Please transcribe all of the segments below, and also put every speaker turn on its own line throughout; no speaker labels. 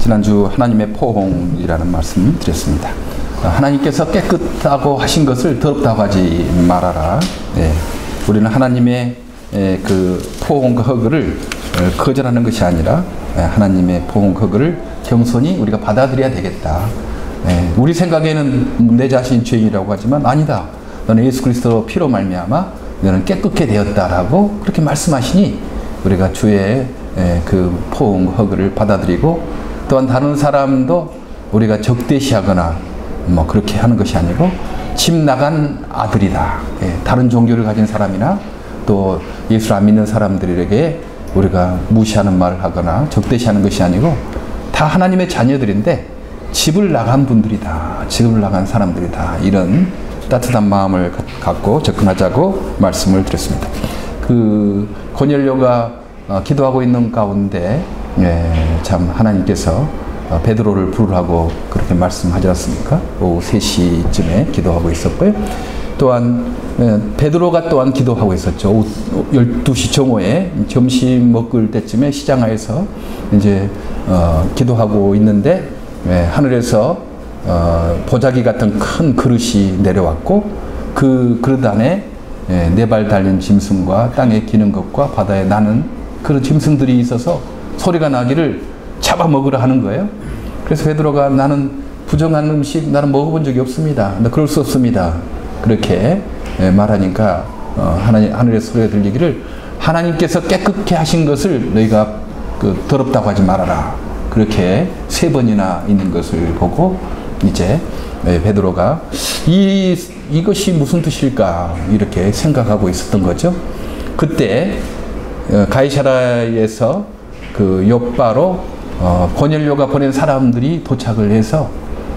지난주 하나님의 포옹이라는 말씀 드렸습니다. 하나님께서 깨끗하고 하신 것을 더럽다고 하지 말아라. 우리는 하나님의 그 포옹과 허그를 거절하는 것이 아니라 하나님의 포옹과 허그를 겸손히 우리가 받아들여야 되겠다. 우리 생각에는 내 자신이 죄인이라고 하지만 아니다. 너는 예수 그리스도 피로 말미암아 너는 깨끗게 되었다라고 그렇게 말씀하시니 우리가 주의 그 포옹과 허그를 받아들이고 또한 다른 사람도 우리가 적대시하거나 뭐 그렇게 하는 것이 아니고 집 나간 아들이다. 다른 종교를 가진 사람이나 또 예수를 안 믿는 사람들에게 우리가 무시하는 말을 하거나 적대시하는 것이 아니고 다 하나님의 자녀들인데 집을 나간 분들이다. 집을 나간 사람들이다. 이런 따뜻한 마음을 갖고 접근하자고 말씀을 드렸습니다. 그 고넬료가 기도하고 있는 가운데 참 하나님께서 베드로를 부르라고 그렇게 말씀하지 않습니까? 오후 3시쯤에 기도하고 있었고요. 또한 베드로가 또한 기도하고 있었죠. 오후 12시 정오에 점심 먹을 때쯤에 시장하에서 이제 기도하고 있는데 하늘에서 보자기 같은 큰 그릇이 내려왔고 그 그릇 안에 4발 달린 짐승과 땅에 기는 것과 바다에 나는 그런 짐승들이 있어서 소리가 나기를 잡아먹으라 하는 거예요. 그래서 베드로가 나는 부정한 음식 나는 먹어본 적이 없습니다. 나 그럴 수 없습니다. 그렇게 말하니까 하늘의 소리가 들리기를 하나님께서 깨끗게 하신 것을 너희가 더럽다고 하지 말아라. 그렇게 3번이나 있는 것을 보고 이제 베드로가 이것이 무슨 뜻일까 이렇게 생각하고 있었던 거죠. 그때 가이사라에서 그 욥바로 고넬료가 보낸 사람들이 도착을 해서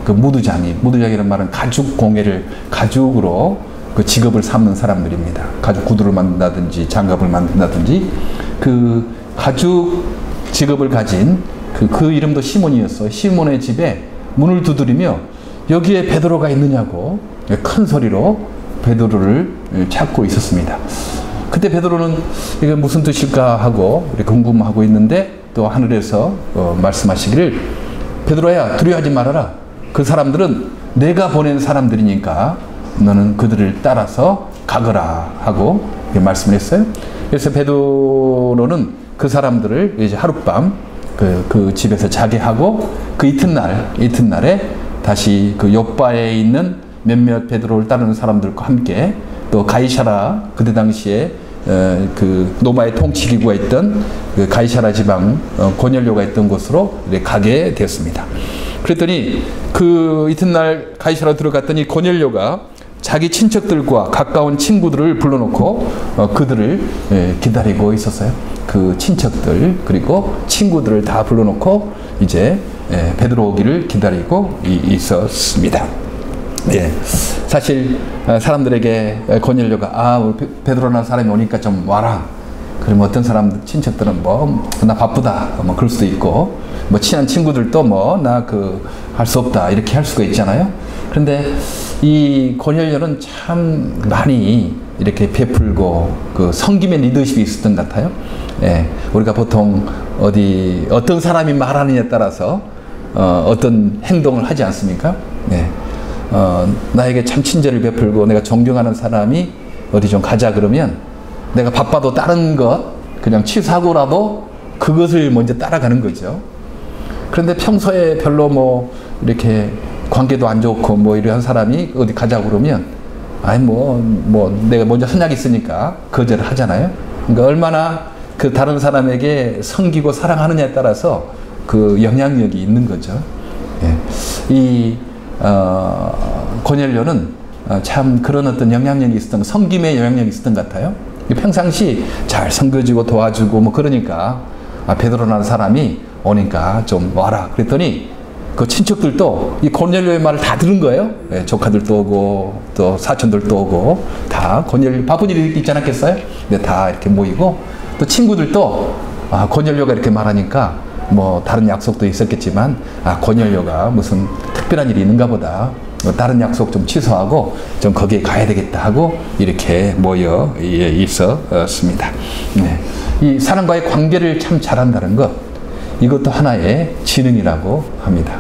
그 무두장이라는 말은 가죽 공예를 가죽으로 그 직업을 삼는 사람들입니다. 가죽 구두를 만든다든지 장갑을 만든다든지 그 가죽 직업을 가진 그 이름도 시몬이었어요. 시몬의 집에 문을 두드리며 여기에 베드로가 있느냐고 큰 소리로 베드로를 찾고 있었습니다. 그때 베드로는 이게 무슨 뜻일까 하고 궁금하고 있는데 또 하늘에서 말씀하시기를 베드로야 두려워하지 말아라. 그 사람들은 내가 보낸 사람들이니까 너는 그들을 따라서 가거라 하고 말씀을 했어요. 그래서 베드로는 그 사람들을 이제 하룻밤 그 집에서 자게 하고 그 이튿날에 다시 그 욥바에 있는 몇몇 베드로를 따르는 사람들과 함께 또 가이사라 그때 당시에 그 로마의 통치기구가 있던 그 가이사라 지방 고넬료가 있던 곳으로 가게 되었습니다. 그랬더니 그 이튿날 가이사라 들어갔더니 고넬료가 자기 친척들과 가까운 친구들을 불러놓고 그들을 기다리고 있었어요. 그 친척들 그리고 친구들을 다 불러놓고 이제 베드로 오기를 기다리고 있었습니다. 사실 사람들에게 고넬료가 우리 베드로라는 사람이 오니까 좀 와라. 그러면 어떤 사람 친척들은 나 바쁘다 뭐 그럴 수도 있고 뭐 친한 친구들도 나 할 수 없다 이렇게 할 수가 있잖아요. 그런데 이 고넬료는 참 많이 이렇게 베풀고 그 섬김의 리더십이 있었던 것 같아요. 우리가 보통 어떤 사람이 말하느냐에 따라서 어떤 행동을 하지 않습니까? 나에게 참 친절을 베풀고 내가 존경하는 사람이 어디 좀 가자 그러면 내가 바빠도 다른 것 그냥 취소하고라도 그것을 먼저 따라가는 거죠. 그런데 평소에 별로 이렇게 관계도 안 좋고 이런 사람이 어디 가자고 그러면 내가 먼저 선약이 있으니까 거절을 하잖아요. 그러니까 얼마나 그 다른 사람에게 섬기고 사랑하느냐에 따라서 그 영향력이 있는 거죠. 이 고넬료는 참 그런 어떤 영향력이 있었던 섬김의 영향력이 있었던 것 같아요. 평상시 잘 섬겨주고 도와주고 그러니까 베드로라는 사람이 오니까 좀 와라 그랬더니 그 친척들도 이 고넬료의 말을 다 들은 거예요. 조카들도 오고 또 사촌들도 오고 다 고넬료 바쁜 일이 있지 않았겠어요? 근데 다 이렇게 모이고 또 친구들도 고넬료가 이렇게 말하니까 다른 약속도 있었겠지만 고넬료가 무슨 특별한 일이 있는가 보다 다른 약속 좀 취소하고 좀 거기에 가야 되겠다 하고 이렇게 모여 있었습니다. 네. 이 사람과의 관계를 참 잘한다는 것, 이것도 하나의 지능이라고 합니다.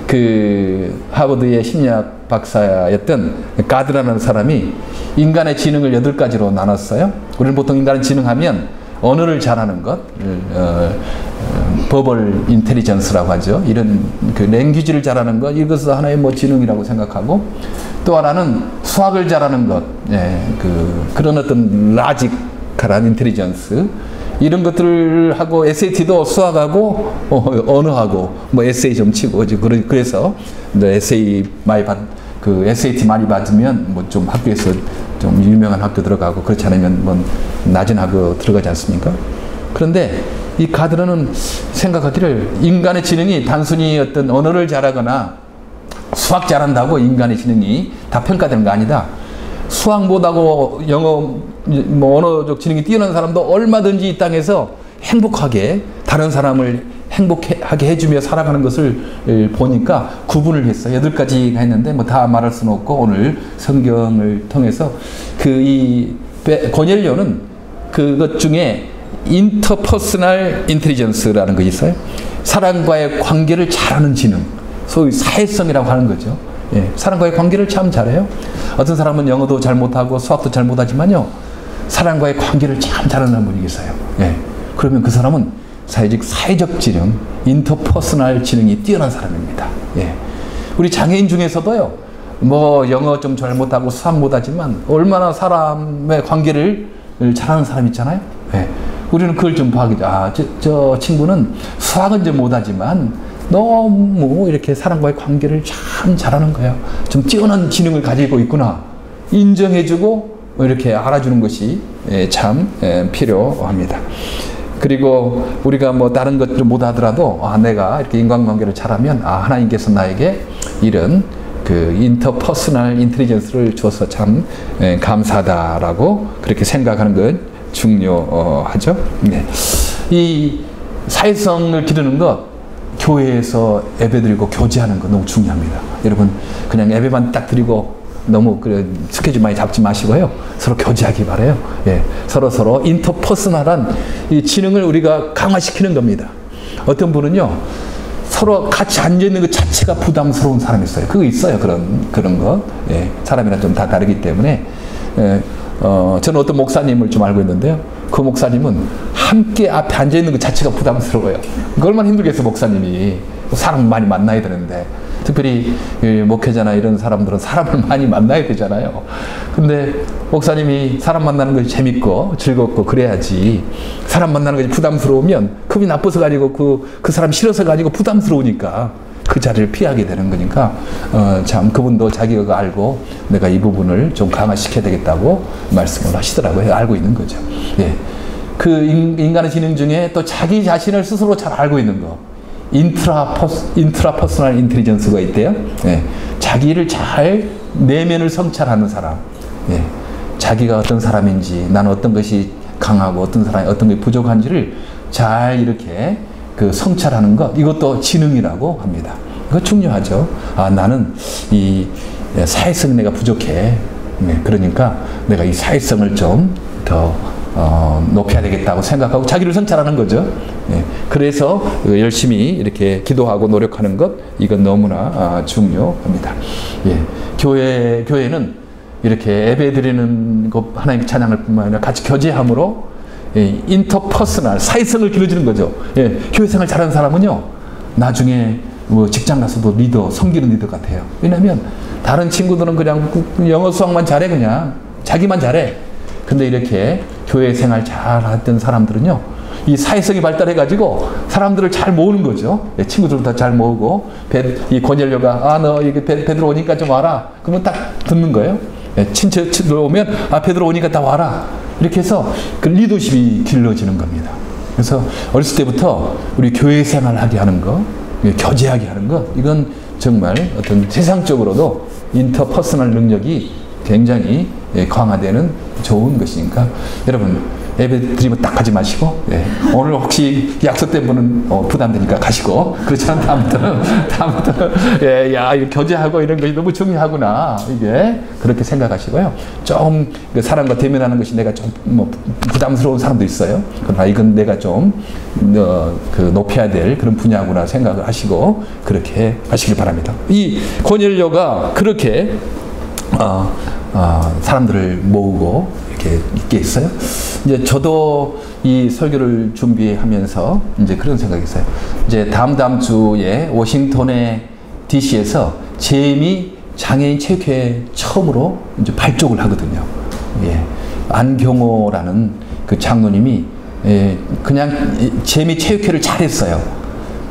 그 하버드의 심리학 박사였던 가드라는 사람이 인간의 지능을 8가지로 나눴어요. 우리는 보통 인간의 지능하면 언어를 잘하는 것, 버벌 인텔리전스라고 하죠. 이런 그 랭귀지를 잘하는 것, 이것은 하나의 뭐 지능이라고 생각하고, 또 하나는 수학을 잘하는 것, 그런 어떤 라지컬한 인텔리전스, 이런 것들을 하고, SAT도 수학하고 언어하고 뭐 에세이 좀 치고, 그래서 SAT 많이 받으면 뭐 좀 학교에서 좀 유명한 학교 들어가고, 그렇지 않으면 뭐 낮은 학교 들어가지 않습니까? 그런데 이 가드러는 생각하기를 인간의 지능이 단순히 어떤 언어를 잘하거나 수학 잘한다고 인간의 지능이 다 평가되는 거 아니다. 수학 못하고 영어, 뭐 언어적 지능이 뛰어난 사람도 얼마든지 이 땅에서 행복하게 다른 사람을 행복하게 해주며 살아가는 것을 보니까 구분을 했어요. 8가지가 했는데 뭐 다 말할 수는 없고, 오늘 성경을 통해서 고넬료는 그것 중에 인터퍼스널 인텔리전스라는 것이 있어요. 사람과의 관계를 잘하는 지능, 소위 사회성이라고 하는 거죠. 예, 사람과의 관계를 참 잘해요. 어떤 사람은 영어도 잘 못하고 수학도 잘 못하지만요, 사람과의 관계를 참 잘하는 분이 있어요. 예, 그러면 그 사람은 사회적 지능, 인터퍼스널 지능이 뛰어난 사람입니다. 예. 우리 장애인 중에서도요, 뭐 영어 좀 잘 못하고 수학 못하지만 얼마나 사람의 관계를 잘하는 사람 있잖아요. 예. 우리는 그걸 좀 봐야겠죠. 아, 저 친구는 수학은 좀 못하지만 너무 이렇게 사람과의 관계를 참 잘하는 거예요. 좀 뛰어난 지능을 가지고 있구나. 인정해주고 이렇게 알아주는 것이 참 필요합니다. 그리고 우리가 뭐 다른 것 좀 못하더라도, 내가 이렇게 인간관계를 잘하면, 하나님께서 나에게 이런 그 인터퍼스널 인텔리전스를 줘서 참 감사하다라고 그렇게 생각하는 건 중요하죠. 네. 이 사회성을 기르는 것, 교회에서 예배드리고 교제하는 거 너무 중요합니다. 여러분, 그냥 예배만 딱 드리고 너무 스케줄 많이 잡지 마시고요. 서로 교제하기 바라요. 예, 서로 인터퍼스널한 이 지능을 우리가 강화시키는 겁니다. 어떤 분은요, 서로 같이 앉아있는 것 자체가 부담스러운 사람이 있어요. 그거 있어요. 그런 거. 예, 사람이랑 좀 다 다르기 때문에. 저는 어떤 목사님을 좀 알고 있는데요. 그 목사님은 함께 앞에 앉아있는 것 자체가 부담스러워요. 얼마나 힘들겠어요, 목사님이. 사람 많이 만나야 되는데. 특별히 목회자나 이런 사람들은 사람을 많이 만나야 되잖아요. 근데 목사님이 사람 만나는 것이 재밌고 즐겁고 그래야지, 사람 만나는 것이 부담스러우면 급이 나빠서 가지고 그 사람 싫어서 가지고 부담스러우니까 그 자리를 피하게 되는 거니까, 참 그분도 자기가 알고 내가 이 부분을 좀 강화시켜야 되겠다고 말씀을 하시더라고요. 알고 있는 거죠. 예. 그 인간의 지능 중에 또 자기 자신을 스스로 잘 알고 있는 거, 인트라퍼스널 인텔리전스가 있대요. 예. 자기를 잘 내면을 성찰하는 사람. 예. 자기가 어떤 사람인지, 나는 어떤 것이 강하고 어떤 사람이 어떤 것이 부족한지를 잘 이렇게 그 성찰하는 것, 이것도 지능이라고 합니다. 이거 중요하죠. 나는 이 사회성 내가 부족해. 네. 그러니까 내가 이 사회성을 좀 더 높여야 되겠다고 생각하고 자기를 성찰하는 거죠. 예. 그래서 열심히 이렇게 기도하고 노력하는 것, 이건 너무나 중요합니다. 예. 교회는 이렇게 예배 드리는 것, 하나님 찬양할 뿐만 아니라 같이 교제함으로 인터퍼스널, 사회성을 길러주는 거죠. 예. 교회생활 잘하는 사람은요, 나중에 뭐 직장 가서도 섬기는 리더 같아요. 왜냐면 다른 친구들은 그냥 영어 수학만 잘해, 그냥 자기만 잘해. 근데 이렇게 교회 생활 잘 했던 사람들은요, 이 사회성이 발달해가지고 사람들을 잘 모으는 거죠. 예, 친구들도 다 잘 모으고, 이 고넬료가, 너 이게 베드로 오니까 좀 와라. 그러면 딱 듣는 거예요. 예, 친척들 오면, 베드로 오니까 다 와라. 이렇게 해서 그 리더십이 길러지는 겁니다. 그래서 어렸을 때부터 우리 교회 생활하게 하는 거, 교제하게 하는 거, 이건 정말 어떤 세상적으로도 인터퍼스널 능력이 굉장히 강화되는 좋은 것이니까, 여러분 예배 드리면 딱 가지 마시고, 예. 오늘 혹시 약속된 분은 부담되니까 가시고, 그렇지 않은 다음부터는, 예, 야, 교제하고 이런 것이 너무 중요하구나, 이게. 그렇게 생각하시고요. 좀, 사람과 대면하는 것이 내가 좀, 부담스러운 사람도 있어요. 그러나 이건 내가 좀, 높여야 될 그런 분야구나 생각을 하시고, 그렇게 하시길 바랍니다. 이 고넬료가 그렇게, 사람들을 모으고 이렇게 있게 했어요. 이제 저도 이 설교를 준비하면서 이제 그런 생각이 있어요. 이제 다음 주에 워싱턴의 DC에서 제미 장애인 체육회 처음으로 이제 발족을 하거든요. 예. 안경호라는 그 장로님이 그냥 제미 체육회를 잘했어요.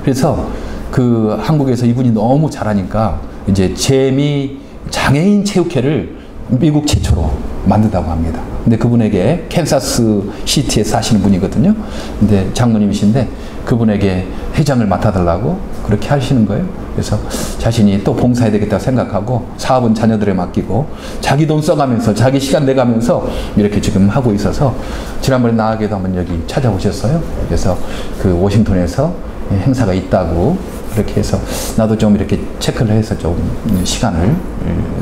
그래서 그 한국에서 이분이 너무 잘하니까 이제 제미 장애인 체육회를 미국 최초로 만든다고 합니다. 근데 그분에게 캔사스 시티에 사시는 분이거든요. 근데 장로님이신데 그분에게 회장을 맡아달라고 그렇게 하시는 거예요. 그래서 자신이 또 봉사해야 되겠다 생각하고 사업은 자녀들에 맡기고 자기 돈 써가면서 자기 시간 내가면서 이렇게 지금 하고 있어서 지난번에 나에게도 한번 여기 찾아오셨어요. 그래서 그 워싱턴에서 행사가 있다고 그렇게 해서 나도 좀 이렇게 체크를 해서 좀 시간을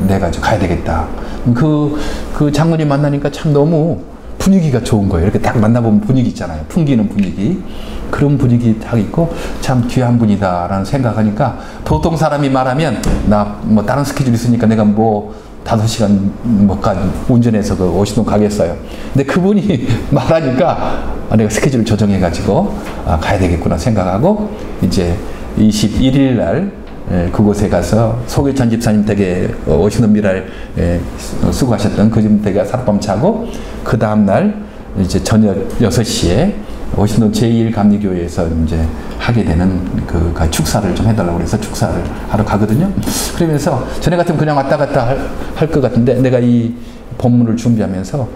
내가지고 가야 되겠다. 그 장로님 만나니까 참 너무 분위기가 좋은 거예요. 이렇게 딱 만나보면 분위기 있잖아요. 풍기는 분위기. 그런 분위기 딱 있고 참 귀한 분이다라는 생각하니까 보통 사람이 말하면 나 뭐 다른 스케줄 있으니까 내가 뭐 5시간 운전해서 그 워싱턴 가겠어요. 근데 그분이 말하니까 내가 스케줄을 조정해가지고 가야 되겠구나 생각하고 이제 21일 날 그곳에 가서 소규찬 집사님 댁에 워싱턴 미랄 수고하셨던 그 집 댁에 하룻밤 자고 그 다음날 이제 저녁 6시에 워싱턴 제1감리교회에서 이제 하게 되는 그 축사를 좀 해달라고 그래서 축사를 하러 가거든요. 그러면서 전에 같으면 그냥 왔다 갔다 할 것 같은데 내가 이 본문을 준비하면서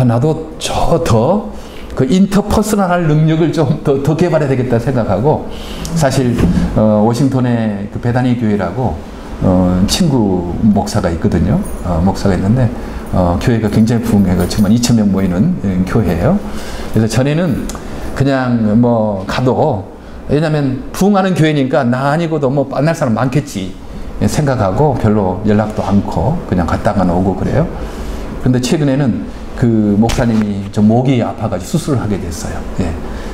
나도 더 그 인터퍼스널한 능력을 좀 더 개발해야 되겠다 생각하고 사실 워싱턴에 그 베다니 교회라고 친구 목사가 있거든요. 목사가 있는데 교회가 굉장히 부흥해가 정말 2,000명 모이는 교회예요. 그래서 전에는 그냥 뭐 가도 왜냐면 부흥하는 교회니까 나 아니고도 뭐 만날 사람 많겠지 생각하고 별로 연락도 않고 그냥 갔다가 오고 그래요. 그런데 최근에는 그 목사님이 좀 목이 아파가지고 수술을 하게 됐어요. 예.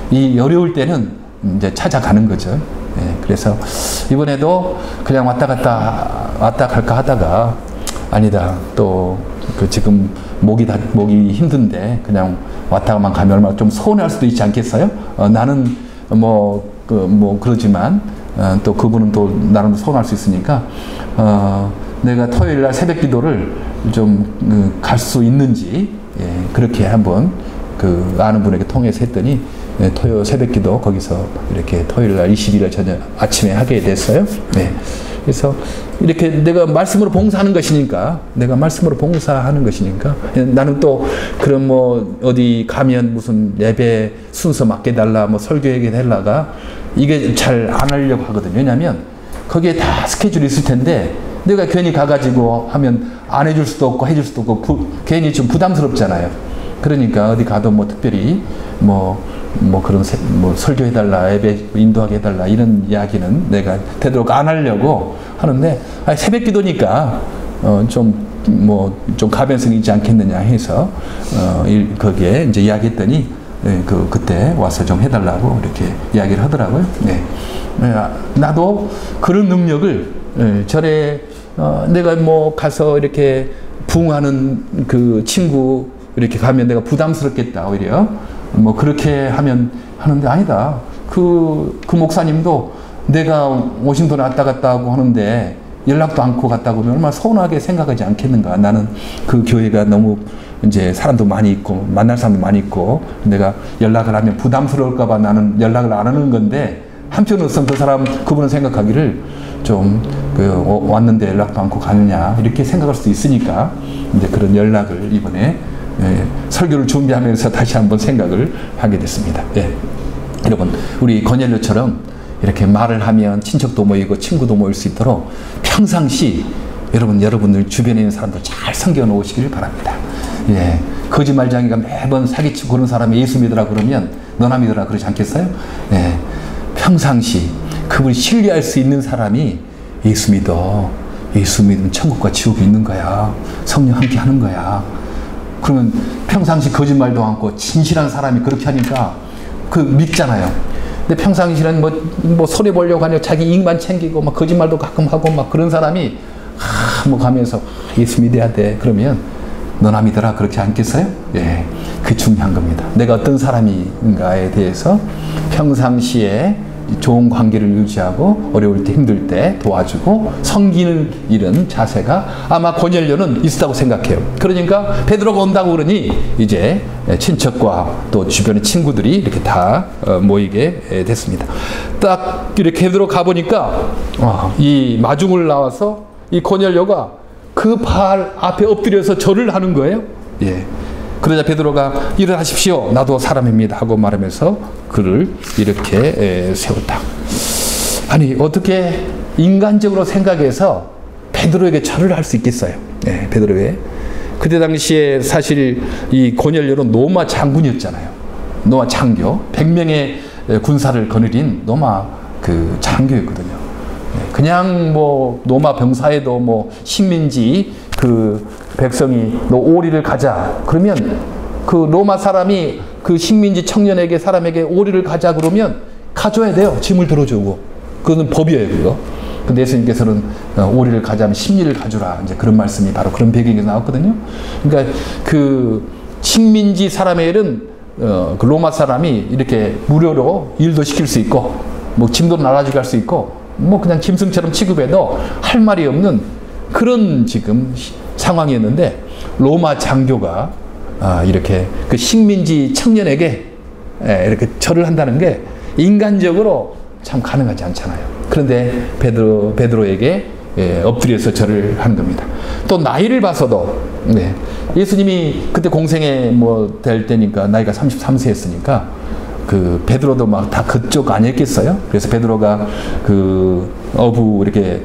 이 어려울 때는 이제 찾아가는 거죠. 예. 그래서 이번에도 그냥 왔다 갈까 하다가 아니다. 또 그 지금 목이 힘든데 그냥 왔다가만 가면 얼마나 좀 서운할 수도 있지 않겠어요? 나는 그러지만 또 그분은 또 나름 서운할 수 있으니까 내가 토요일 날 새벽 기도를 좀 갈 수 있는지 그렇게 한번 그 아는 분에게 통해서 했더니 토요 새벽 기도 거기서 이렇게 토요일 날 20일 저녁 아침에 하게 됐어요. 네. 그래서 이렇게 내가 말씀으로 봉사하는 것이니까 나는 또 그런 뭐 어디 가면 무슨 예배 순서 맡겨달라 뭐 설교해달라가 이게 잘 안 하려고 하거든요. 왜냐하면 거기에 다 스케줄이 있을 텐데 내가 괜히 가가지고 하면 안 해줄 수도 없고 해줄 수도 없고 괜히 좀 부담스럽잖아요. 그러니까 어디 가도 뭐 특별히 그런 설교해달라 예배 인도하게 해달라 이런 이야기는 내가 되도록 안 하려고 하는데 새벽 기도니까 좀 가변성이 있지 않겠느냐 해서 거기에 이제 이야기했더니 그때 와서 좀 해달라고 이렇게 이야기를 하더라고요. 네. 나도 그런 능력을 전에 내가 뭐 가서 이렇게 부흥하는 그 친구 이렇게 가면 내가 부담스럽겠다 오히려 뭐 그렇게 하는데 아니다. 그 목사님도 내가 워싱턴에 왔다 갔다 하고 하는데 연락도 않고 갔다 오면 얼마나 서운하게 생각하지 않겠는가. 나는 그 교회가 너무 이제 사람도 많이 있고 만날 사람도 많이 있고 내가 연락을 하면 부담스러울까 봐 나는 연락을 안 하는 건데 한편으로서는 그 사람 그분은 생각하기를 좀 왔는데 연락도 않고 가느냐 이렇게 생각할 수도 있으니까 이제 그런 연락을 이번에 설교를 준비하면서 다시 한번 생각을 하게 됐습니다. 여러분 우리 고넬료처럼 이렇게 말을 하면 친척도 모이고 친구도 모일 수 있도록 평상시 여러분들 주변에 있는 사람들 잘 섬겨 놓으시길 바랍니다. 거짓말쟁이가 매번 사기치고 그런 사람이 예수 믿으라 그러면 너나 믿으라 그러지 않겠어요? 예. 평상시 그분이 신뢰할 수 있는 사람이 예수 믿어. 예수 믿으면 천국과 지옥이 있는 거야. 성령 함께 하는 거야. 그러면 평상시 거짓말도 않고 진실한 사람이 그렇게 하니까 그 믿잖아요. 근데 평상시는 뭐 손해 보려고 하냐 자기 이익만 챙기고 막 거짓말도 가끔 하고 막 그런 사람이 뭐 가면서 예수 믿어야 돼. 그러면 너나 믿어라 그렇게 않겠어요? 예, 그게 중요한 겁니다. 내가 어떤 사람인가에 대해서 평상시에 좋은 관계를 유지하고 어려울 때 힘들 때 도와주고 섬기는 이런 자세가 아마 고넬료는 있었다고 생각해요. 그러니까 베드로가 온다고 그러니 이제 친척과 또 주변의 친구들이 이렇게 다 모이게 됐습니다. 딱 이렇게 베드로 가보니까 이 마중을 나와서 이 고넬료가 그 발 앞에 엎드려서 절을 하는 거예요. 예. 그러자 베드로가 일어나십시오. 나도 사람입니다. 하고 말하면서 그를 이렇게 세웠다. 아니 어떻게 인간적으로 생각해서 베드로에게 절을 할 수 있겠어요? 예, 베드로에. 그때 당시에 사실 이 고넬료는 로마 장군이었잖아요. 로마 장교. 100명의 군사를 거느린 로마 그 장교였거든요. 그냥 뭐 로마 병사에도 뭐 식민지 그 백성이 너 오리를 가자 그러면 그 로마 사람이 그 식민지 청년에게 사람에게 오리를 가자 그러면 가져야 돼요. 짐을 들어주고. 그건 법이에요, 그거. 근데 예수님께서는 오리를 가자면 십리를 가주라. 이제 그런 말씀이 바로 그런 배경에서 나왔거든요. 그러니까 그 식민지 사람의 일은 그 로마 사람이 이렇게 무료로 일도 시킬 수 있고 뭐 짐도 나가지고 갈 수 있고 뭐 그냥 짐승처럼 취급해도 할 말이 없는 그런 지금 상황이었는데 로마 장교가 이렇게 그 식민지 청년에게 이렇게 절을 한다는 게 인간적으로 참 가능하지 않잖아요. 그런데 베드로에게 엎드려서 절을 하는 겁니다. 또 나이를 봐서도 예수님이 그때 공생애 뭐 될 때니까 나이가 33세였으니까 그 베드로도 막 다 그쪽 아니었겠어요? 그래서 베드로가 그 어부 이렇게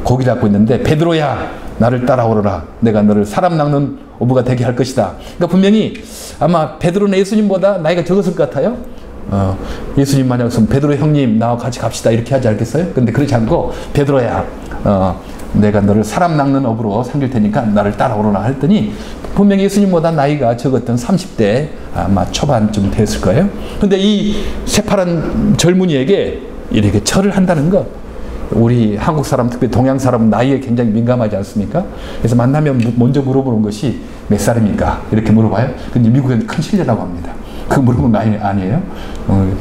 고기 잡고 있는데 베드로야 나를 따라오너라. 내가 너를 사람 낚는 어부가 되게 할 것이다. 그러니까 분명히 아마 베드로는 예수님보다 나이가 적었을 것 같아요. 예수님 만약에 베드로 형님 나와 같이 갑시다 이렇게 하지 않겠어요? 근데 그렇지 않고 베드로야 내가 너를 사람 낚는 어부로 삼길 테니까 나를 따라오너라 했더니 분명히 예수님보다 나이가 적었던 30대 아마 초반쯤 됐을 거예요. 근데 이 새파란 젊은이에게 이렇게 절을 한다는 거 우리 한국 사람 특히 동양 사람은 나이에 굉장히 민감하지 않습니까? 그래서 만나면 먼저 물어보는 것이 몇 살입니까? 이렇게 물어봐요. 근데 미국에는 큰 실례라고 합니다. 그 물어보는 나이 아니에요?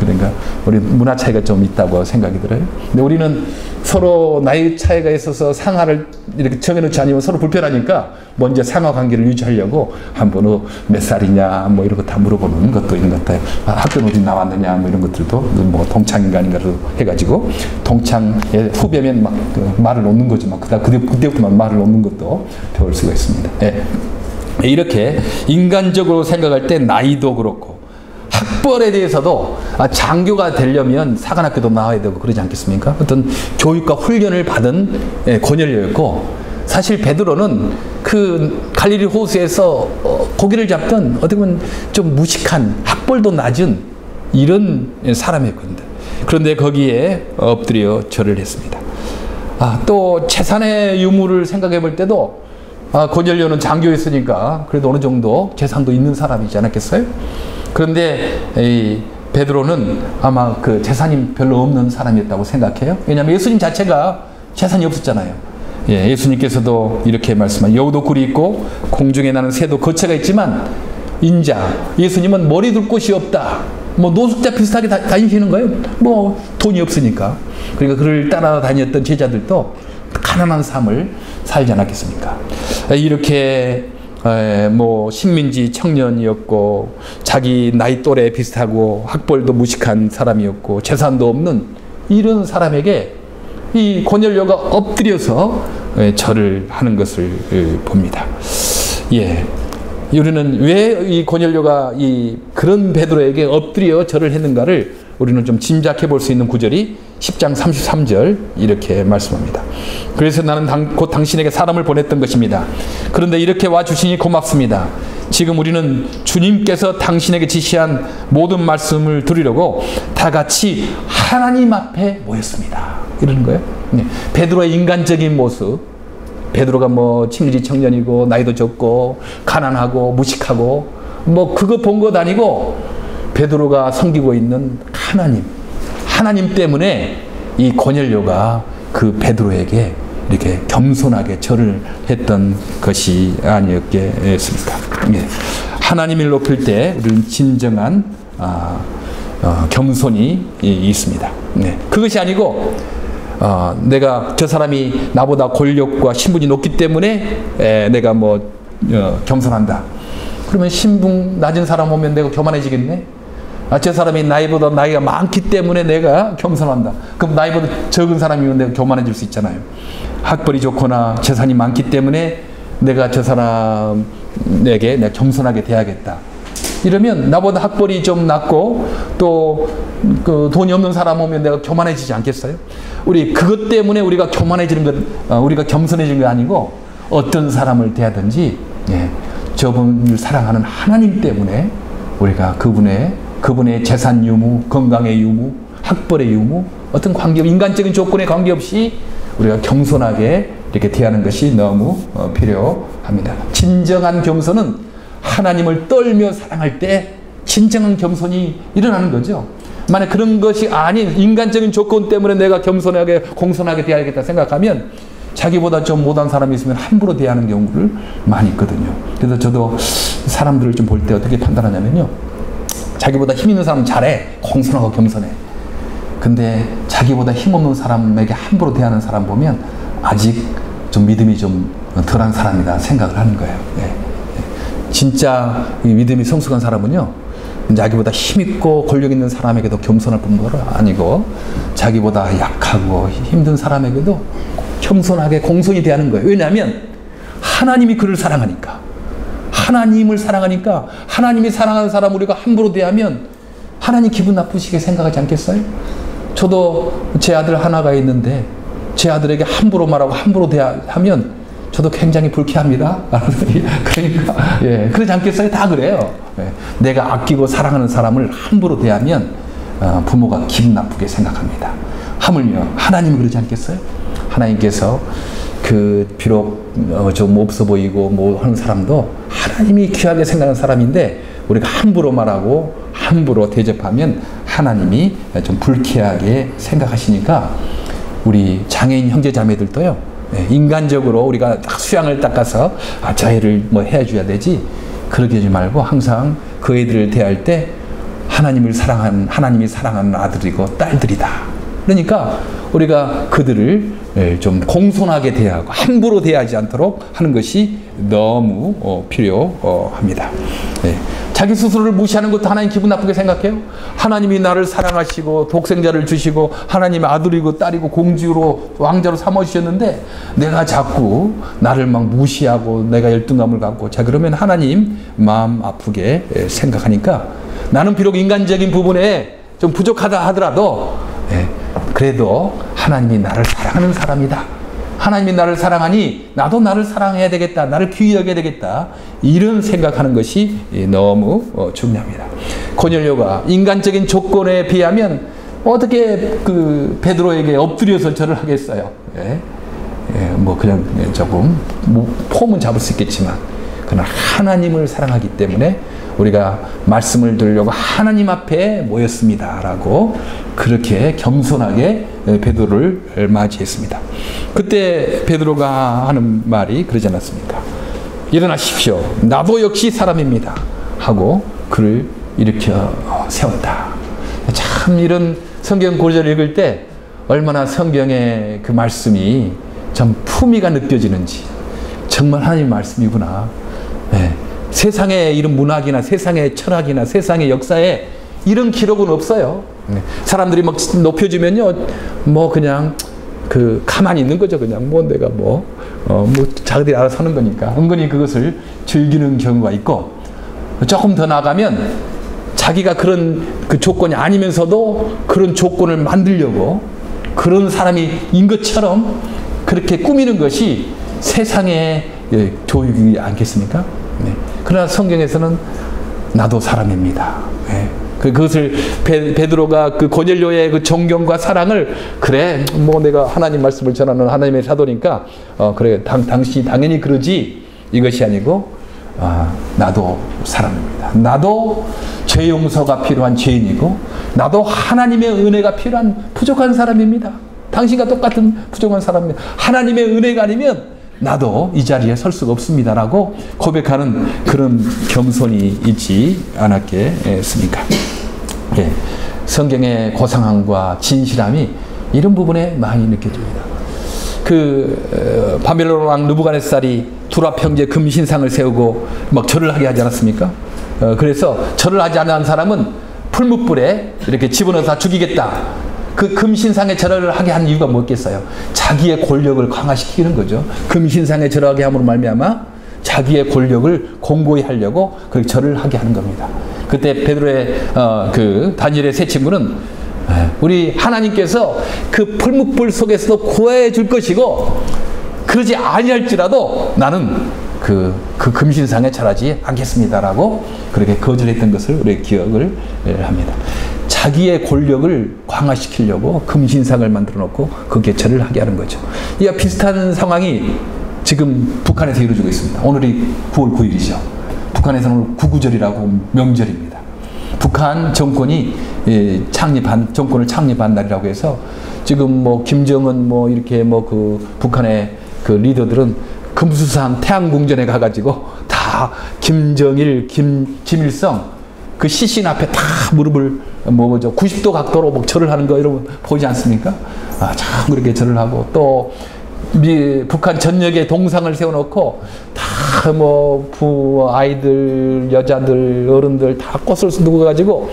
그러니까 우리 문화 차이가 좀 있다고 생각이 들어요. 근데 우리는 서로 나이 차이가 있어서 상하를 이렇게 정해놓지 않으면 서로 불편하니까 먼저 상하 관계를 유지하려고 한번 몇 살이냐 뭐 이런 거 다 물어보는 것도 있는 것 같아요. 학교 어디 나왔느냐 뭐 이런 것들도 뭐 동창인가 아닌가로 해가지고 동창의 후배면 막 그 말을 놓는 거지 막 그때부터만 말을 놓는 것도 배울 수가 있습니다. 예. 이렇게 인간적으로 생각할 때 나이도 그렇고 학벌에 대해서도 장교가 되려면 사관학교도 나와야 되고 그러지 않겠습니까? 어떤 교육과 훈련을 받은 고넬료였고 사실 베드로는 그 갈릴리 호수에서 고기를 잡던 어떻게 보면 좀 무식한 학벌도 낮은 이런 사람이었거든요. 그런데 거기에 엎드려 절을 했습니다. 또 재산의 유무를 생각해 볼 때도 고넬료는 장교였으니까 그래도 어느 정도 재산도 있는 사람이지 않았겠어요? 그런데 이 베드로는 아마 그 재산이 별로 없는 사람이었다고 생각해요. 왜냐하면 예수님 자체가 재산이 없었잖아요. 예수님께서도 이렇게 말씀하신 여우도 굴이 있고 공중에 나는 새도 거처가 있지만 인자 예수님은 머리 둘 곳이 없다. 뭐 노숙자 비슷하게 다니시는 거예요. 뭐 돈이 없으니까. 그러니까 그를 따라다녔던 제자들도 가난한 삶을 살지 않았겠습니까? 이렇게 뭐 식민지 청년이었고 자기 나이 또래 비슷하고 학벌도 무식한 사람이었고 재산도 없는 이런 사람에게 이 고넬료가 엎드려서 절을 하는 것을 봅니다. 우리는 왜 이 고넬료가 그런 베드로에게 엎드려 절을 했는가를 우리는 좀 짐작해 볼 수 있는 구절이 10장 33절 이렇게 말씀합니다. 그래서 나는 곧 당신에게 사람을 보냈던 것입니다. 그런데 이렇게 와주시니 고맙습니다. 지금 우리는 주님께서 당신에게 지시한 모든 말씀을 들으려고 다 같이 하나님 앞에 모였습니다. 이러는 거예요. 베드로의 인간적인 모습, 베드로가 뭐 친일이 청년이고 나이도 적고 가난하고 무식하고 뭐 그거 본 것 아니고 베드로가 섬기고 있는 하나님 때문에 이 고넬료가 그 베드로에게 이렇게 겸손하게 절을 했던 것이 아니었겠습니까? 예. 하나님을 높일 때 우리는 진정한 겸손이 있습니다. 네. 그것이 아니고 내가 저 사람이 나보다 권력과 신분이 높기 때문에 내가 뭐 겸손한다. 그러면 신분 낮은 사람 오면 내가 교만해지겠네? 저 사람이 나이보다 나이가 많기 때문에 내가 겸손한다. 그럼 나이보다 적은 사람이면 내가 교만해질 수 있잖아요. 학벌이 좋거나 재산이 많기 때문에 내가 저 사람에게 내가 겸손하게 대하겠다. 이러면 나보다 학벌이 좀 낮고 또 그 돈이 없는 사람 오면 내가 교만해지지 않겠어요? 우리 그것 때문에 우리가 교만해지는 것, 우리가 겸손해지는 게 아니고 어떤 사람을 대하든지 저분을 사랑하는 하나님 때문에 우리가 그분의 재산 유무, 건강의 유무, 학벌의 유무, 어떤 인간적인 조건에 관계없이 우리가 겸손하게 이렇게 대하는 것이 너무 필요합니다. 진정한 겸손은 하나님을 떨며 사랑할 때 진정한 겸손이 일어나는 거죠. 만약 그런 것이 아닌 인간적인 조건 때문에 내가 겸손하게 공손하게 대하겠다 생각하면 자기보다 좀 못한 사람이 있으면 함부로 대하는 경우를 많이 있거든요. 그래서 저도 사람들을 좀 볼 때 어떻게 판단하냐면요, 자기보다 힘 있는 사람은 잘해, 공손하고 겸손해. 근데 자기보다 힘없는 사람에게 함부로 대하는 사람 보면 아직 좀 믿음이 좀 덜한 사람이다 생각을 하는 거예요. 진짜 믿음이 성숙한 사람은요, 자기보다 힘있고 권력 있는 사람에게도 겸손할 뿐만 아니고 자기보다 약하고 힘든 사람에게도 겸손하게 공손히 대하는 거예요. 왜냐하면 하나님이 그를 사랑하니까. 하나님을 사랑하니까. 하나님이 사랑하는 사람 우리가 함부로 대하면 하나님 기분 나쁘시게 생각하지 않겠어요? 저도 제 아들 하나가 있는데 제 아들에게 함부로 말하고 함부로 대하면 저도 굉장히 불쾌합니다. 그러니까 그러지 않겠어요? 다 그래요. 내가 아끼고 사랑하는 사람을 함부로 대하면 부모가 기분 나쁘게 생각합니다. 하물며 하나님은 그러지 않겠어요? 하나님께서 비록 좀 없어 보이고 뭐 하는 사람도 하나님이 귀하게 생각하는 사람인데 우리가 함부로 말하고 함부로 대접하면 하나님이 좀 불쾌하게 생각하시니까 우리 장애인 형제 자매들도요, 인간적으로 우리가 수양을 닦아서 저 애를 뭐 해줘야 되지 그렇게 하지 말고 항상 그 애들을 대할 때 하나님이 사랑하는 아들이고 딸들이다. 그러니까 우리가 그들을 좀 공손하게 대하고 함부로 대하지 않도록 하는 것이 너무 필요합니다. 자기 스스로를 무시하는 것도 하나님 기분 나쁘게 생각해요? 하나님이 나를 사랑하시고 독생자를 주시고 하나님의 아들이고 딸이고 공주로 왕자로 삼아주셨는데 내가 자꾸 나를 막 무시하고 내가 열등감을 갖고 그러면 하나님 마음 아프게 생각하니까 나는 비록 인간적인 부분에 좀 부족하다 하더라도 그래도 하나님이 나를 사랑하는 사람이다. 하나님이 나를 사랑하니 나도 나를 사랑해야 되겠다. 나를 귀히 여겨야 되겠다. 이런 생각하는 것이 너무 중요합니다. 고넬료가 인간적인 조건에 비하면 어떻게 베드로에게 엎드려서 절을 하겠어요? 뭐 그냥 조금 폼은 잡을 수 있겠지만 그러나 하나님을 사랑하기 때문에 우리가 말씀을 들으려고 하나님 앞에 모였습니다 라고 그렇게 겸손하게 베드로를 맞이했습니다. 그때 베드로가 하는 말이 그러지 않았습니까? 일어나십시오. 나도 역시 사람입니다 하고 그를 일으켜 세웠다. 참 이런 성경 구절을 읽을 때 얼마나 성경의 그 말씀이 참 품위가 느껴지는지 정말 하나님의 말씀이구나. 세상의 이런 문학이나 세상의 철학이나 세상의 역사에 이런 기록은 없어요. 사람들이 막 높여주면요, 뭐 그냥 가만히 있는 거죠. 그냥 뭐 내가 뭐 자기들이 알아서 하는 거니까 은근히 그것을 즐기는 경우가 있고, 조금 더 나가면 자기가 그런 조건이 아니면서도 그런 조건을 만들려고 그런 사람인 것처럼 그렇게 꾸미는 것이 세상의 교육이 아니겠습니까? 그러나 성경에서는 나도 사람입니다. 예. 그것을 베드로가 그 고넬료의 그 존경과 사랑을, 그래 뭐 내가 하나님 말씀을 전하는 하나님의 사도니까 그래 당신이 당연히 그러지, 이것이 아니고 나도 사람입니다. 나도 죄 용서가 필요한 죄인이고 나도 하나님의 은혜가 필요한 부족한 사람입니다. 당신과 똑같은 부족한 사람입니다. 하나님의 은혜가 아니면 나도 이 자리에 설 수가 없습니다라고 고백하는 그런 겸손이 있지 않았겠습니까? 예, 성경의 고상함과 진실함이 이런 부분에 많이 느껴집니다. 바벨론 왕 느부갓네살이 두랍 형제 금신상을 세우고 막 절을 하게 하지 않았습니까? 그래서 절을 하지 않은 사람은 풀무불에 이렇게 집어넣어서 다 죽이겠다. 그 금신상에 절을 하게 한 이유가 뭐겠어요? 자기의 권력을 강화시키는 거죠. 금신상에 절하게 함으로 말미암아 자기의 권력을 공고히 하려고 그 절을 하게 하는 겁니다. 그때 베드로의 다니엘의 세 친구는 우리 하나님께서 그 풀무불 속에서도 구해 줄 것이고 그러지 아니할지라도 나는 그 금신상에 절하지 않겠습니다라고 그렇게 거절했던 것을 우리 기억을 합니다. 자기의 권력을 강화시키려고 금신상을 만들어 놓고 거기에 절을 하게 하는 거죠. 이와 비슷한 상황이 지금 북한에서 이루어지고 있습니다. 오늘이 9월 9일이죠. 북한에서는 오늘 구구절이라고 명절입니다. 북한 정권이 정권을 창립한 날이라고 해서 지금 뭐 김정은 뭐 이렇게 뭐 그 북한의 그 리더들은 금수산 태양궁전에 가가지고 다 김정일, 김일성 그 시신 앞에 다 무릎을 90도 각도로 뭐 절을 하는 거 여러분 보이지 않습니까? 참 그렇게 절을 하고 또 북한 전역에 동상을 세워놓고 다 아이들, 여자들, 어른들 다 꽃을 누워가지고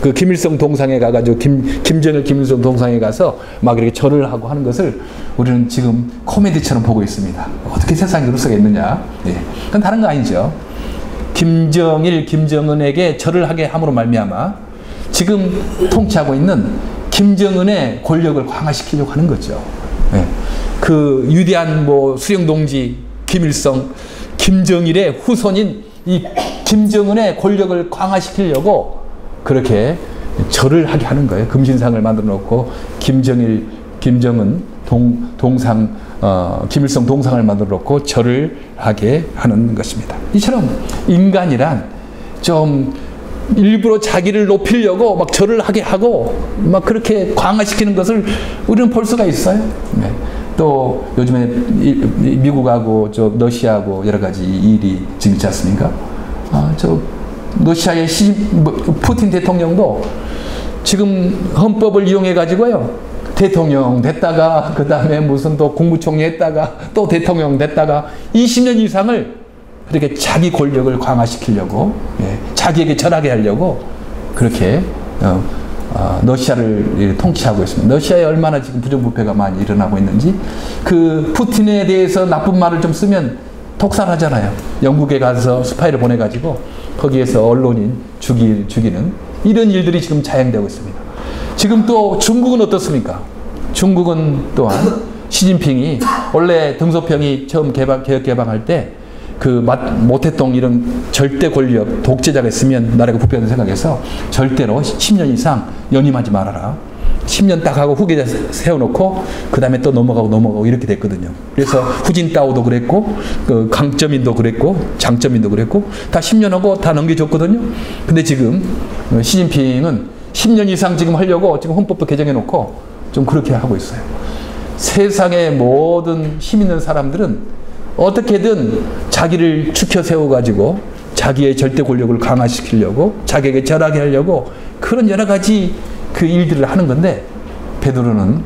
그 김일성 동상에 가가지고 김정일, 김일성 동상에 가서 막 이렇게 절을 하고 하는 것을 우리는 지금 코미디처럼 보고 있습니다. 어떻게 세상에 이럴 수가 있느냐? 예. 그건 다른 거 아니죠. 김정일, 김정은에게 절을 하게 함으로 말미암아 지금 통치하고 있는 김정은의 권력을 강화시키려고 하는 거죠. 예. 그 위대한 수령동지 김일성, 김정일의 후손인 이 김정은의 권력을 강화시키려고 그렇게 절을 하게 하는 거예요. 금신상을 만들어 놓고 김정일, 김정은 동상, 김일성 동상을 만들어 놓고 절을 하게 하는 것입니다. 이처럼 인간이란 좀 일부러 자기를 높이려고 막 절을 하게 하고 막 그렇게 강화시키는 것을 우리는 볼 수가 있어요. 네. 또 요즘에 미국하고 러시아하고 여러 가지 일이 지금 있지 않습니까? 러시아의 푸틴 대통령도 지금 헌법을 이용해 가지고요. 대통령 됐다가 그 다음에 무슨 또 국무총리 했다가 또 대통령 됐다가 20년 이상을 그렇게 자기 권력을 강화시키려고 자기에게 절하게 하려고 그렇게 러시아를 통치하고 있습니다. 러시아에 얼마나 지금 부정부패가 많이 일어나고 있는지 그 푸틴에 대해서 나쁜 말을 좀 쓰면 독살하잖아요. 영국에 가서 스파이를 보내가지고 거기에서 언론인 죽이는 이런 일들이 지금 자행되고 있습니다. 지금 또 중국은 어떻습니까? 중국은 또한 시진핑이 원래 등소평이 처음 개혁 개방할 때 그 모태동 이런 절대 권력 독재자가 있으면 나라가 부패한다 생각해서 절대로 10년 이상 연임하지 말아라. 10년 딱 하고 후계자 세워놓고 그 다음에 또 넘어가고 이렇게 됐거든요. 그래서 후진타오도 그랬고 그 강점인도 그랬고 장점인도 그랬고 다 10년 하고 다 넘겨줬거든요. 근데 지금 시진핑은 10년 이상 지금 하려고 지금 헌법도 개정해놓고 좀 그렇게 하고 있어요. 세상의 모든 힘 있는 사람들은 어떻게든 자기를 추켜 세워가지고 자기의 절대 권력을 강화시키려고 자기에게 절하게 하려고 그런 여러 가지 그 일들을 하는 건데 베드로는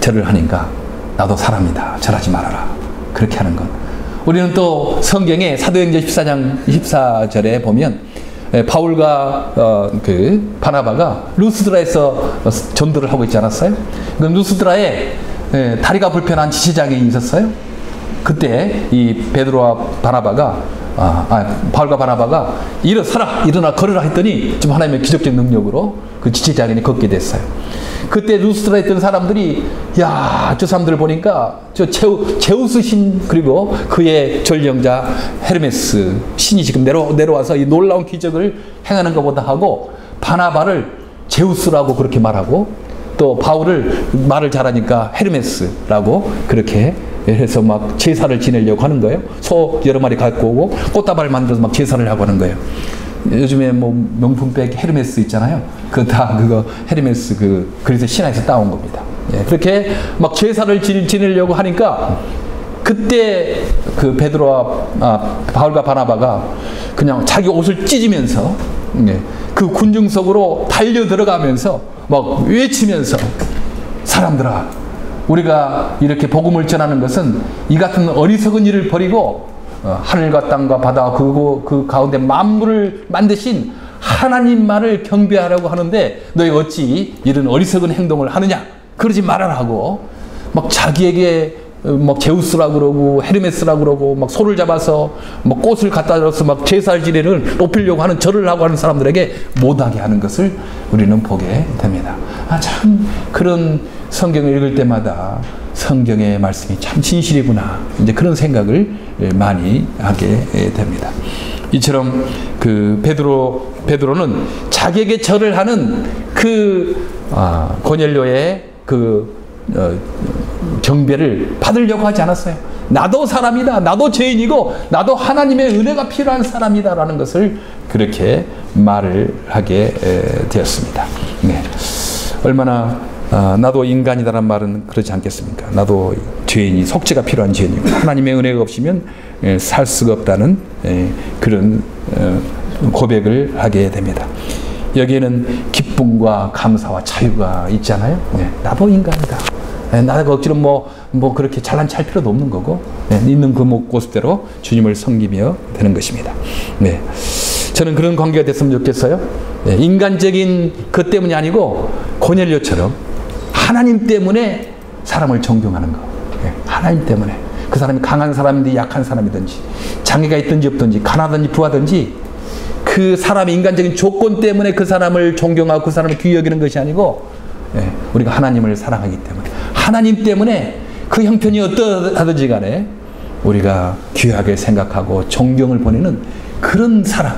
절을 하니까 나도 사람이다. 절하지 말아라. 그렇게 하는 것. 우리는 또 성경에 사도행전 14장 24절에 보면 바울과 바나바가 루스드라에서 전도를 하고 있지 않았어요? 그 루스드라에 다리가 불편한 지체장애인이 있었어요. 그때 이 베드로와 바나바가 바울과 바나바가 일어나 걸으라 했더니 좀 하나님의 기적적 능력으로 그 지체장애인이 걷게 됐어요. 그때 루스트라에 있던 사람들이 야, 저 사람들 보니까 저 제우스 신 그리고 그의 전령자 헤르메스 신이 지금 내려와서 이 놀라운 기적을 행하는 것보다 하고 바나바를 제우스라고 그렇게 말하고 또 바울을 말을 잘하니까 헤르메스라고 그렇게 해서 막 제사를 지내려고 하는 거예요. 소 여러 마리 갖고 오고 꽃다발 만들어서 막 제사를 하고 하는 거예요. 요즘에 뭐 명품백 헤르메스 있잖아요. 그거 헤르메스 그래서 신화에서 따온 겁니다. 예, 그렇게 막 제사를 지내려고 하니까 그때 그 베드로와 바울과 바나바가 그냥 자기 옷을 찢으면서 그 군중 속으로 달려 들어가면서 막 외치면서 사람들아, 우리가 이렇게 복음을 전하는 것은 이 같은 어리석은 일을 버리고 하늘과 땅과 바다와 그 가운데 만물을 만드신 하나님만을 경배하라고 하는데 너희 어찌 이런 어리석은 행동을 하느냐? 그러지 말아라고 막 자기에게 막 제우스라고 그러고 헤르메스라고 그러고 막 소를 잡아서 막 꽃을 갖다 줘서 막 제사를 지내는 높이려고 하는 절을 하고 하는 사람들에게 못하게 하는 것을 우리는 보게 됩니다. 참 그런 성경을 읽을 때마다 성경의 말씀이 참 진실이구나, 이제 그런 생각을 많이 하게 됩니다. 이처럼 그 베드로는 자기에게 절을 하는 그 고넬료의 경배를 받으려고 하지 않았어요. 나도 사람이다, 나도 죄인이고 나도 하나님의 은혜가 필요한 사람이다라는 것을 그렇게 말을 하게 되었습니다. 네. 얼마나 나도 인간이다라는 말은 그렇지 않겠습니까? 나도 죄인이, 속죄가 필요한 죄인이고 하나님의 은혜가 없으면 살 수가 없다는 그런 고백을 하게 됩니다. 여기에는 기쁨과 감사와 자유가 있잖아요. 네, 나도 인간이다. 나가 억지로 뭐 그렇게 잘난 찰 필요도 없는 거고, 있는 그 모습대로 주님을 섬기며 되는 것입니다. 네, 저는 그런 관계가 됐으면 좋겠어요. 인간적인 것 때문이 아니고 고넬료처럼 하나님 때문에 사람을 존경하는 거. 하나님 때문에 그 사람이 강한 사람이든지 약한 사람이든지 장애가 있든지 없든지 가난하든지 부하든지 그 사람의 인간적인 조건 때문에 그 사람을 존경하고 그 사람을 귀히 여기는 것이 아니고 우리가 하나님을 사랑하기 때문에 하나님 때문에 그 형편이 어떠하든지 간에 우리가 귀하게 생각하고 존경을 보내는 그런 사람.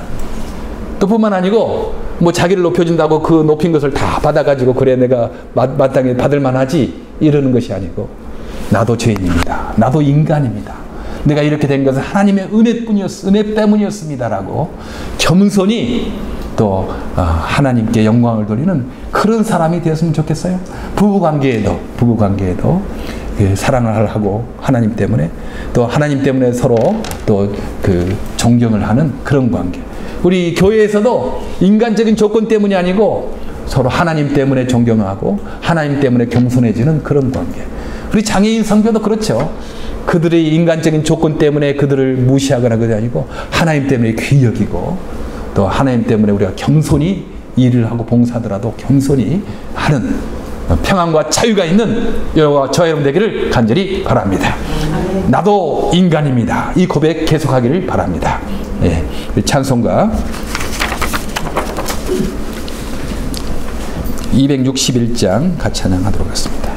또 뿐만 아니고 뭐 자기를 높여준다고 그 높인 것을 다 받아가지고 그래 내가 마땅히 받을 만하지 이러는 것이 아니고 나도 죄인입니다. 나도 인간입니다. 내가 이렇게 된 것은 하나님의 은혜 때문이었습니다라고 겸손히 또 하나님께 영광을 돌리는 그런 사람이 되었으면 좋겠어요. 부부관계에도 사랑을 하고 하나님 때문에 또 하나님 때문에 서로 또 그 존경을 하는 그런 관계. 우리 교회에서도 인간적인 조건 때문이 아니고 서로 하나님 때문에 존경하고 하나님 때문에 겸손해지는 그런 관계. 우리 장애인 성도도 그렇죠. 그들의 인간적인 조건 때문에 그들을 무시하거나 그게 아니고 하나님 때문에 귀히 여기고 또 하나님 때문에 우리가 겸손히 일을 하고 봉사하더라도 겸손히 하는 평안과 자유가 있는 저와 여러분 되기를 간절히 바랍니다. 나도 인간입니다. 이 고백 계속하기를 바랍니다. 예, 찬송가 261장 같이 찬양하도록 하겠습니다.